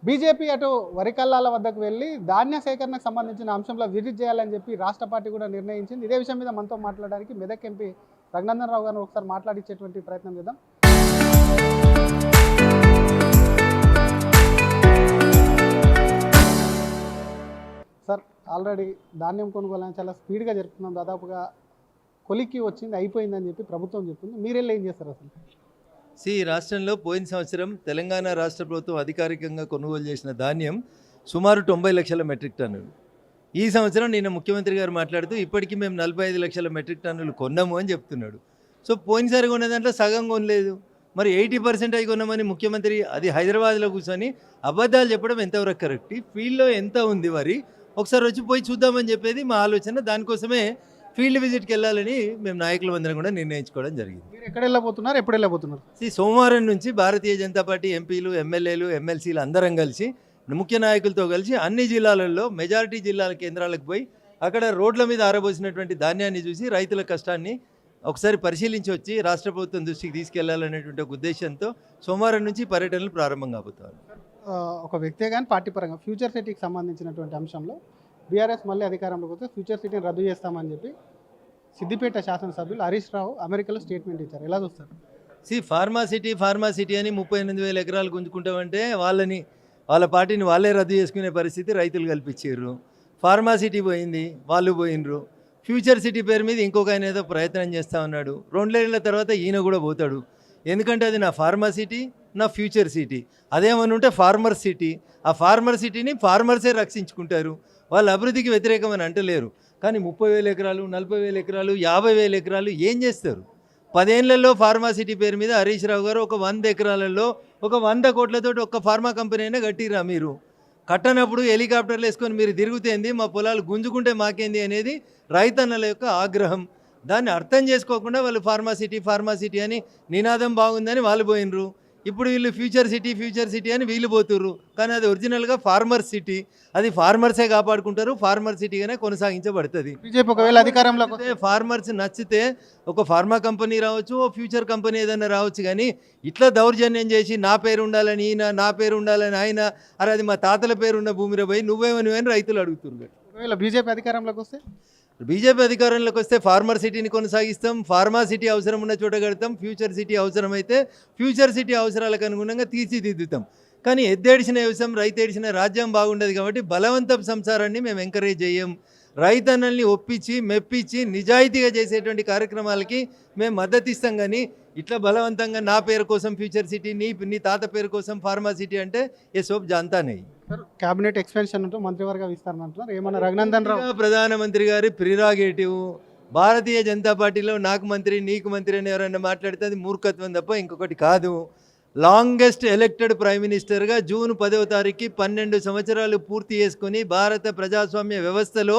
BJP అటు వరి కల్లాల వద్దకు వెళ్ళి ధాన్య సేకరణకు సంబంధించిన అంశంలో విజిట్ చేయాలని చెప్పి రాష్ట్ర పార్టీ కూడా నిర్ణయించింది. ఇదే విషయం మీద మనతో మాట్లాడడానికి మెదక్ ఎంపీ రఘునందన్ రావు గారిని ఒకసారి మాట్లాడించేటువంటి ప్రయత్నం చేద్దాం. సార్, ఆల్రెడీ ధాన్యం కొనుగోలు అనేది చాలా స్పీడ్గా జరుపుతున్నాం. దాదాపుగా కొలిక్కి వచ్చింది, అయిపోయిందని చెప్పి ప్రభుత్వం చెప్తుంది. మీరెళ్ళి ఏం చేస్తారు అసలు? రాష్ట్రంలో పోయిన సంవత్సరం తెలంగాణ రాష్ట్ర ప్రభుత్వం అధికారికంగా కొనుగోలు చేసిన ధాన్యం సుమారు 90 లక్షల మెట్రిక్ టన్నులు. ఈ సంవత్సరం నిన్న ముఖ్యమంత్రి గారు మాట్లాడుతూ ఇప్పటికీ మేము 45 లక్షల మెట్రిక్ టన్నులు కొన్నాము అని చెప్తున్నాడు. సో పోయినసారి కొన్న దాంట్లో సగం కొనలేదు, మరి 80% అయి కొన్నామని ముఖ్యమంత్రి అది హైదరాబాద్లో కూర్చొని అబద్ధాలు చెప్పడం ఎంతవరకు కరెక్ట్? ఫీల్డ్లో ఎంత ఉంది వరి ఒకసారి వచ్చి పోయి చూద్దామని చెప్పేది మా ఆలోచన. దానికోసమే ఫీల్డ్ విజిట్కి వెళ్ళాలని మేము నాయకులందరం కూడా నిర్ణయించుకోవడం జరిగింది. మీరు ఎక్కడ వెళ్ళబోతున్నారు, ఎప్పుడు వెళ్ళబోతున్నారు? సోమవారం నుంచి భారతీయ జనతా పార్టీ ఎంపీలు, ఎమ్మెల్యేలు, ఎమ్మెల్సీలు అందరం కలిసి ముఖ్య నాయకులతో కలిసి అన్ని జిల్లాలలో మెజారిటీ జిల్లాల కేంద్రాలకు పోయి అక్కడ రోడ్ల మీద ఆరబోసినటువంటి ధాన్యాన్ని చూసి రైతుల కష్టాన్ని ఒకసారి పరిశీలించి వచ్చి రాష్ట్ర ప్రభుత్వం దృష్టికి తీసుకెళ్లాలనేటువంటి ఒక ఉద్దేశంతో సోమవారం నుంచి పర్యటనలు ప్రారంభం కాబోతారు. ఒక వ్యక్తే కానీ పార్టీ పరంగా ఫ్యూచర్ సిటీకి సంబంధించినటువంటి అంశంలో బీఆర్ఎస్ మళ్ళీ అధికారంలోకి వస్తే ఫ్యూచర్ సిటీని రద్దు చేస్తామని చెప్పి సిద్దిపేట శాసనసభ్యులు హరీష్ రావు అమెరికాలో స్టేట్మెంట్ ఇచ్చారు. ఎలా చూస్తారు? ఫార్మా సిటీ అని 38,000 ఎకరాలు గుంజుకుంటామంటే వాళ్ళ పార్టీని వాళ్ళే రద్దు చేసుకునే పరిస్థితి రైతులు కల్పించారు. ఫార్మా సిటీ పోయింది, వాళ్ళు పోయినరు. ఫ్యూచర్ సిటీ పేరు మీద ఇంకొక ఆయన ఏదో ప్రయత్నం చేస్తూ ఉన్నాడు. 2 ఏళ్ల తర్వాత ఈయన కూడా పోతాడు. ఎందుకంటే అది నా ఫార్మా సిటీ, నా ఫ్యూచర్ సిటీ. అదేమని ఉంటే ఫార్మర్ సిటీ. ఆ ఫార్మర్ సిటీని ఫార్మర్సే రక్షించుకుంటారు, వాళ్ళ అభివృద్ధికి వ్యతిరేకమని అంటలేరు. కానీ 30,000 ఎకరాలు, 40,000 ఎకరాలు, 50,000 ఎకరాలు ఏం చేస్తారు? 10 ఏళ్లలో ఫార్మా సిటీ పేరు మీద హరీష్ రావు గారు ఒక 100 ఎకరాలలో ఒక 100 కోట్లతో ఒక్క ఫార్మా కంపెనీ అయినా కట్టిరా? మీరు కట్టనప్పుడు హెలికాప్టర్లు వేసుకొని మీరు తిరుగుతేంది, మా పొలాలు గుంజుకుంటే మాకేంది అనేది రైతన్నల యొక్క ఆగ్రహం. దాన్ని అర్థం చేసుకోకుండా వాళ్ళు ఫార్మా సిటీ అని నినాదం బాగుందని వాళ్ళు పోయినరు. ఇప్పుడు వీళ్ళు ఫ్యూచర్ సిటీ అని వీళ్ళు పోతుర్రు. కానీ అది ఒరిజినల్గా ఫార్మర్ సిటీ. అది ఫార్మర్సే కాపాడుకుంటారు, ఫార్మర్ సిటీగానే కొనసాగించబడుతుంది. బీజేపీ ఒకవేళ అధికారంలోకి వస్తే ఫార్మర్స్ నచ్చితే ఒక ఫార్మా కంపెనీ రావచ్చు, ఓ ఫ్యూచర్ కంపెనీ ఏదైనా రావచ్చు. కానీ ఇట్లా దౌర్జన్యం చేసి నా పేరు ఉండాలని ఈయన, నా పేరు ఉండాలని ఆయన, అరే అది మా తాతల పేరున్న భూమిలో పోయి నువ్వేమని రైతులు అడుగుతున్నారు. ఒకవేళ బీజేపీ అధికారంలోకి వస్తే అధికారంలోకి వస్తే ఫార్మర్ సిటీని కొనసాగిస్తాం, ఫార్మా సిటీ అవసరం ఉన్న చోట కడతాం, ఫ్యూచర్ సిటీ అవసరమైతే ఫ్యూచర్ సిటీ అవసరాలకు అనుగుణంగా తీర్చిదిద్దుతాం. కానీ ఎద్దేడిసిన వ్యవసాయం, రైతేడిసిన రాజ్యం బాగుండదు. కాబట్టి బలవంతపు సంసారాన్ని మేము ఎంకరేజ్ చేయం. రైతన్నల్ని ఒప్పించి మెప్పించి నిజాయితీగా చేసేటువంటి కార్యక్రమాలకి మేము మద్దతు ఇస్తాం. కానీ ఇట్లా బలవంతంగా నా పేరు కోసం ఫ్యూచర్ సిటీ, నీ తాత పేరు కోసం ఫార్మా సిటీ అంటే ఏ సోప్ జాంతానే. క్యాబినెట్ ఎక్స్పెన్షన్ అంటూ మంత్రివర్గ విస్తరణ అంటున్నారు. ఏమన్నా రఘునందన్ రావు ప్రధానమంత్రి గారి ప్రిరాగేటివ్. భారతీయ జనతా పార్టీలో నాకు మంత్రి నీకు మంత్రి అని ఎవరైనా మాట్లాడితే అది మూర్ఖత్వం తప్ప ఇంకొకటి కాదు. లాంగెస్ట్ ఎలక్టెడ్ ప్రైమ్ మినిస్టర్గా జూన్ 10వ తారీఖుకి 12 సంవత్సరాలు పూర్తి చేసుకుని భారత ప్రజాస్వామ్య వ్యవస్థలో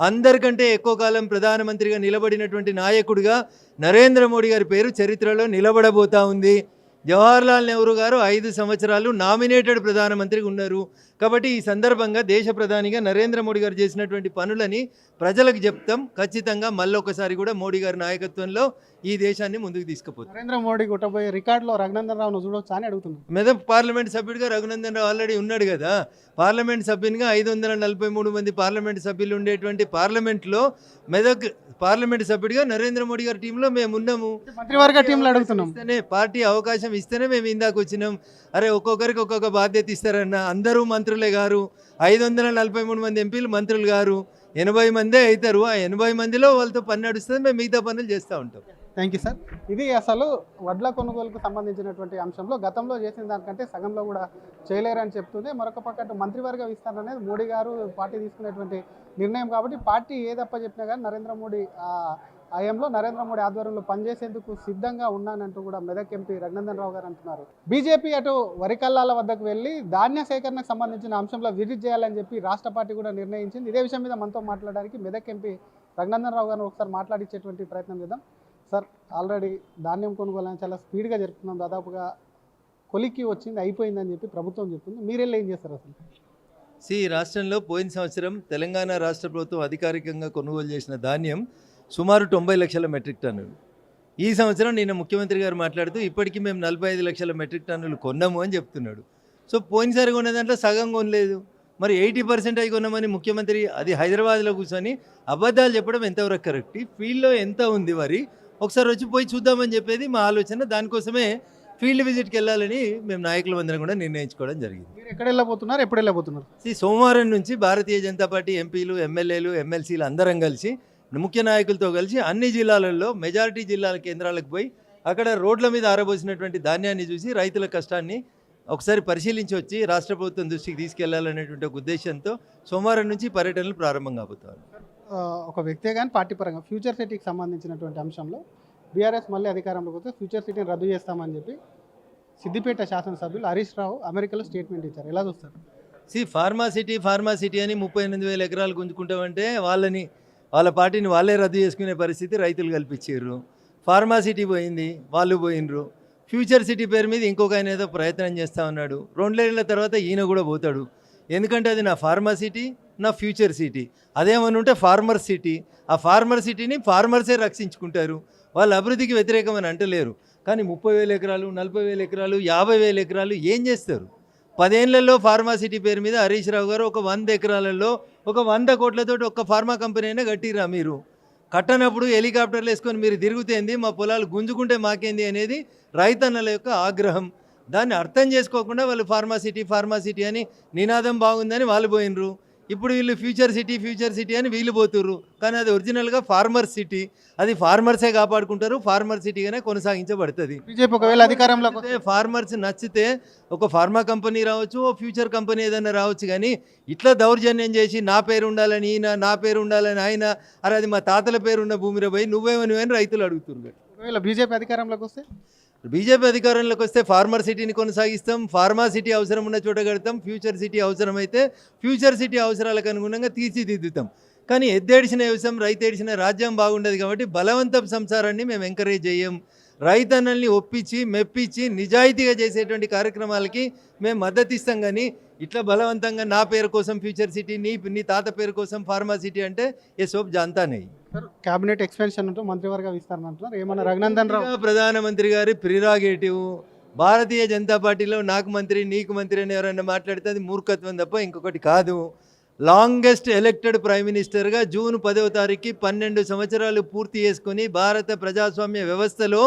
అందరికంటే ఎక్కువ కాలం ప్రధానమంత్రిగా నిలబడినటువంటి నాయకుడిగా నరేంద్ర మోడీ గారి పేరు చరిత్రలో నిలబడబోతా ఉంది. జవహర్లాల్ నెహ్రూ గారు 5 సంవత్సరాలు నామినేటెడ్ ప్రధానమంత్రిగా ఉన్నారు. కాబట్టి ఈ సందర్భంగా దేశ ప్రధానిగా నరేంద్ర మోడీ గారు చేసినటువంటి పనులని ప్రజలకు చెప్తాం. ఖచ్చితంగా మళ్ళొకసారి కూడా మోడీ గారి నాయకత్వంలో ఈ దేశాన్ని ముందుకు తీసుకుపోతాం. నరేంద్ర మోడీ కొట్టబోయే రికార్డులో రఘునందన్ రావును చూడొచ్చా అని అడుగుతున్నాను. మెదక్ పార్లమెంట్ సభ్యుడిగా రఘునందన్ రావు ఆల్రెడీ ఉన్నాడు కదా. పార్లమెంట్ సభ్యునిగా 543 మంది పార్లమెంట్ సభ్యులు ఉండేటువంటి పార్లమెంట్లో మెదక్ పార్లమెంట్ సభ్యుడిగా నరేంద్ర మోడీ గారి టీంలో మేము ఉన్నాము. మంత్రివర్గ టీంలో అడుగుతున్నాం. పార్టీ అవకాశం ఇస్తేనే మేము ఇందాక వచ్చినాం. అరే ఒక్కొక్కరికి ఒక్కొక్క బాధ్యత ఇస్తారన్న, అందరూ మంత్రులే గారు. 543 మంది ఎంపీలు మంత్రులు గారు, 80 మందే అవుతారు. ఆ 80 మందిలో వాళ్ళతో పని నడుస్తుంది, మేము మిగతా పనులు చేస్తూ ఉంటాం. Thank you sir. ఇది అసలు వడ్ల కొనుగోలుకు సంబంధించినటువంటి అంశంలో గతంలో చేసిన దానికంటే సగంలో కూడా చేయలేరని చెప్తుంది. మరొక పక్క మంత్రివర్గ విస్తరణ అనేది మోడీ గారు పార్టీ తీసుకునేటువంటి నిర్ణయం. కాబట్టి పార్టీ ఏదప్ప చెప్పినా కానీ నరేంద్ర మోడీ ఆధ్వర్యంలో పనిచేసేందుకు సిద్ధంగా ఉన్నానంటూ కూడా మెదక్ ఎంపీ రఘునందన్ రావు గారు అంటున్నారు. బీజేపీ అటు వరి కల్లాల వద్దకు వెళ్ళి ధాన్య సేకరణకు సంబంధించిన అంశంలో విజిట్ చేయాలని చెప్పి రాష్ట్ర పార్టీ కూడా నిర్ణయించింది. ఇదే విషయం మీద మనతో మాట్లాడడానికి మెదక్ ఎంపీ రఘునందన్ రావు గారిని ఒకసారి మాట్లాడించేటువంటి ప్రయత్నం చేద్దాం. సార్, ఆల్రెడీ ధాన్యం కొనుగోలు అనేది చాలా స్పీడ్గా జరుపుతున్నాం. దాదాపుగా కొలిక్కి వచ్చింది, అయిపోయిందని చెప్పి ప్రభుత్వం చెప్తుంది. మీరెళ్ళి ఏం చేస్తారు అసలు? రాష్ట్రంలో పోయిన సంవత్సరం తెలంగాణ రాష్ట్ర ప్రభుత్వం అధికారికంగా కొనుగోలు చేసిన ధాన్యం సుమారు 90 లక్షల మెట్రిక్ టన్నులు. ఈ సంవత్సరం నిన్న ముఖ్యమంత్రి గారు మాట్లాడుతూ ఇప్పటికీ మేము 45 లక్షల మెట్రిక్ టన్నులు కొన్నాము అని చెప్తున్నాడు. సో పోయినసారి కొన్న దాంట్లో సగం కొనలేదు. మరి 80% అయి కొన్నామని ముఖ్యమంత్రి అది హైదరాబాద్లో కూర్చొని అబద్ధాలు చెప్పడం ఎంతవరకు కరెక్ట్? ఫీల్డ్లో ఎంత ఉంది మరి ఒకసారి వచ్చి పోయి చూద్దామని చెప్పేది మా ఆలోచన. దానికోసమే ఫీల్డ్ విజిట్కి వెళ్ళాలని మేము నాయకులందరం కూడా నిర్ణయించుకోవడం జరిగింది. మీరు ఎక్కడ వెళ్ళబోతున్నారు, ఎప్పుడు వెళ్ళబోతున్నారు? సోమవారం నుంచి భారతీయ జనతా పార్టీ ఎంపీలు, ఎమ్మెల్యేలు, ఎమ్మెల్సీలు అందరం కలిసి ముఖ్య నాయకులతో కలిసి అన్ని జిల్లాలలో మెజారిటీ జిల్లాల కేంద్రాలకు పోయి అక్కడ రోడ్ల మీద ఆరబోసినటువంటి ధాన్యాన్ని చూసి రైతుల కష్టాన్ని ఒకసారి పరిశీలించి వచ్చి రాష్ట్ర ప్రభుత్వం దృష్టికి తీసుకెళ్లాలనేటువంటి ఒక ఉద్దేశంతో సోమవారం నుంచి పర్యటనలు ప్రారంభం కాబోతారు. ఒక వ్యక్తే కానీ పార్టీ పరంగా ఫ్యూచర్ సిటీకి సంబంధించినటువంటి అంశంలో బీఆర్ఎస్ మళ్ళీ అధికారంలోకి వస్తే ఫ్యూచర్ సిటీని రద్దు చేస్తామని చెప్పి సిద్దిపేట శాసనసభ్యులు హరీష్ రావు అమెరికాలో స్టేట్మెంట్ ఇచ్చారు. ఎలా చూస్తారు? ఫార్మా సిటీ అని 38,000 ఎకరాలు గుంజుకుంటామంటే వాళ్ళ పార్టీని వాళ్ళే రద్దు చేసుకునే పరిస్థితి రైతులు కల్పించారు. ఫార్మా సిటీ పోయింది, వాళ్ళు పోయినరు. ఫ్యూచర్ సిటీ పేరు మీద ఇంకొక ఆయన ఏదో ప్రయత్నం చేస్తూ ఉన్నాడు. 2 ఏళ్ల తర్వాత ఈయన కూడా పోతాడు. ఎందుకంటే అది నా ఫార్మా సిటీ, నా ఫ్యూచర్ సిటీ. అదేమని ఉంటే ఫార్మర్ సిటీ. ఆ ఫార్మర్ సిటీని ఫార్మర్సే రక్షించుకుంటారు. వాళ్ళ అభివృద్ధికి వ్యతిరేకమని అంటలేరు. కానీ 30,000 ఎకరాలు, 40,000 ఎకరాలు, 50,000 ఎకరాలు ఏం చేస్తారు? 10 ఏళ్లలో ఫార్మా సిటీ పేరు మీద హరీష్ రావు గారు ఒక 100 ఎకరాలలో ఒక 100 కోట్లతోటి ఒక్క ఫార్మా కంపెనీ అయినా కట్టిరా మీరు? కట్టనప్పుడు హెలికాప్టర్లు వేసుకొని మీరు తిరుగుతేంది, మా పొలాలు గుంజుకుంటే మాకేంది అనేది రైతన్నల యొక్క ఆగ్రహం. దాన్ని అర్థం చేసుకోకుండా వాళ్ళు ఫార్మా సిటీ అని నినాదం బాగుందని వాళ్ళు పోయినరు. ఇప్పుడు వీళ్ళు ఫ్యూచర్ సిటీ అని వీళ్ళు పోతుర్రు. కానీ అది ఒరిజినల్గా ఫార్మర్ సిటీ. అది ఫార్మర్సే కాపాడుకుంటారు. ఫార్మర్ సిటీగానే కొనసాగించబడుతుంది. బీజేపీ ఒకవేళ అధికారంలోకి వస్తే ఫార్మర్స్ నచ్చితే ఒక ఫార్మా కంపెనీ రావచ్చు, ఓ ఫ్యూచర్ కంపెనీ ఏదైనా రావచ్చు. కానీ ఇట్లా దౌర్జన్యం చేసి నా పేరు ఉండాలని ఈయన, నా పేరు ఉండాలని ఆయన, అరే అది మా తాతల పేరు ఉన్న భూమిలో పోయి నువ్వేమని రైతులు అడుగుతున్నారు. ఒకవేళ బీజేపీ అధికారంలోకి వస్తే అధికారంలోకి వస్తే ఫార్మర్ సిటీని కొనసాగిస్తాం. ఫార్మా సిటీ అవసరం ఉన్న చోట కడతాం. ఫ్యూచర్ సిటీ అవసరమైతే ఫ్యూచర్ సిటీ అవసరాలకు అనుగుణంగా తీర్చిదిద్దుతాం. కానీ ఎద్దేడిసిన వ్యవసాయం, రైతేడిసిన రాజ్యం బాగుండదు. కాబట్టి బలవంతం సంసారాన్ని మేము ఎంకరేజ్ చేయం. రైతన్నల్ని ఒప్పించి మెప్పించి నిజాయితీగా చేసేటువంటి కార్యక్రమాలకి మేము మద్దతు ఇస్తాం. కానీ ఇట్లా బలవంతంగా నా పేరు కోసం ఫ్యూచర్ సిటీ, నీ తాత పేరు కోసం ఫార్మా సిటీ అంటే ఏ సోప్ జాంతానే. కేబినెట్ ఎక్స్పెన్షన్ ఉంటూ మంత్రివర్గ విస్తరణ అంటున్నారు. ఏమన్నా రఘునందన్ రావు ప్రధానమంత్రి గారి ప్రిరాగేటివ్. భారతీయ జనతా పార్టీలో నాకు మంత్రి నీకు మంత్రి అని ఎవరైనా మాట్లాడితే అది మూర్ఖత్వం తప్ప ఇంకొకటి కాదు. లాంగెస్ట్ ఎలక్టెడ్ ప్రైమ్ మినిస్టర్గా జూన్ 10వ తారీఖుకి 12 సంవత్సరాలు పూర్తి చేసుకుని భారత ప్రజాస్వామ్య వ్యవస్థలో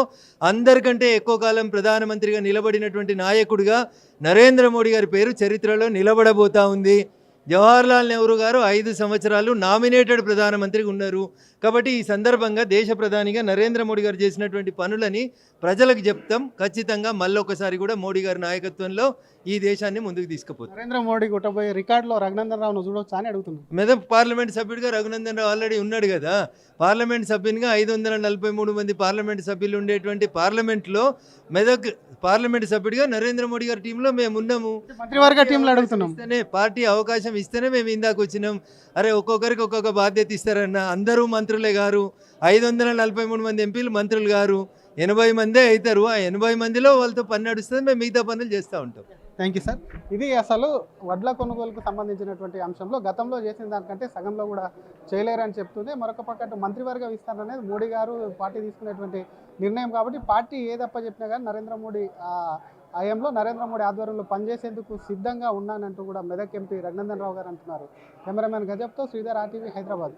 అందరికంటే ఎక్కువ కాలం ప్రధానమంత్రిగా నిలబడినటువంటి నాయకుడిగా నరేంద్ర మోడీ గారి పేరు చరిత్రలో నిలబడబోతా ఉంది. జవహర్లాల్ నెహ్రూ గారు 5 సంవత్సరాలు నామినేటెడ్ ప్రధానమంత్రిగా ఉన్నారు. కాబట్టి ఈ సందర్భంగా దేశ ప్రధానిగా నరేంద్ర మోడీ గారు చేసినటువంటి పనులని ప్రజలకు చెప్తాం. ఖచ్చితంగా మళ్ళొకసారి కూడా మోడీ గారి నాయకత్వంలో ఈ దేశాన్ని ముందుకు తీసుకుపోతాం. నరేంద్ర మోడీ కొట్టబోయే రికార్డులో రఘునందన్ రావును చూడవచ్చు అని అడుగుతున్నాను. మెదక్ పార్లమెంట్ సభ్యుడిగా రఘునందన్ రావు ఆల్రెడీ ఉన్నాడు కదా. పార్లమెంట్ సభ్యునిగా 543 మంది పార్లమెంట్ సభ్యులు ఉండేటువంటి పార్లమెంట్లో మెదక్ పార్లమెంట్ సభ్యుడిగా నరేంద్ర మోడీ గారి టీంలో మేము ఉన్నాము. మంత్రివర్గ టీంలో అడుగుతున్నాం. పార్టీ అవకాశం ఇస్తేనే మేము ఇందాక వచ్చినాం. అరే ఒక్కొక్కరికి ఒక్కొక్క బాధ్యత ఇస్తారన్న. అందరూ మంత్రులే గారు. 543 మంది ఎంపీలు మంత్రులు గారు. 80 మందే అవుతారు. ఆ 80 మందిలో వాళ్ళతో పని నడుస్తుంది. మేము మిగతా పనులు చేస్తూ ఉంటాం. Thank you sir. ఇది అసలు వడ్ల కొనుగోలుకు సంబంధించినటువంటి అంశంలో గతంలో చేసిన దానికంటే సగంలో కూడా చేయలేరని చెప్తుంది. మరొక పక్క మంత్రివర్గ విస్తరణ అనేది మోడీ గారు పార్టీ తీసుకునేటువంటి నిర్ణయం. కాబట్టి పార్టీ ఏదప్ప చెప్పినా కానీ నరేంద్ర మోడీ ఆధ్వర్యంలో పనిచేసేందుకు సిద్ధంగా ఉన్నానంటూ కూడా మెదక్ ఎంపీ రఘునందన్ రావు గారు అంటున్నారు. కెమెరామెన్ గజబ్తో శ్రీధర్, RTV, హైదరాబాద్.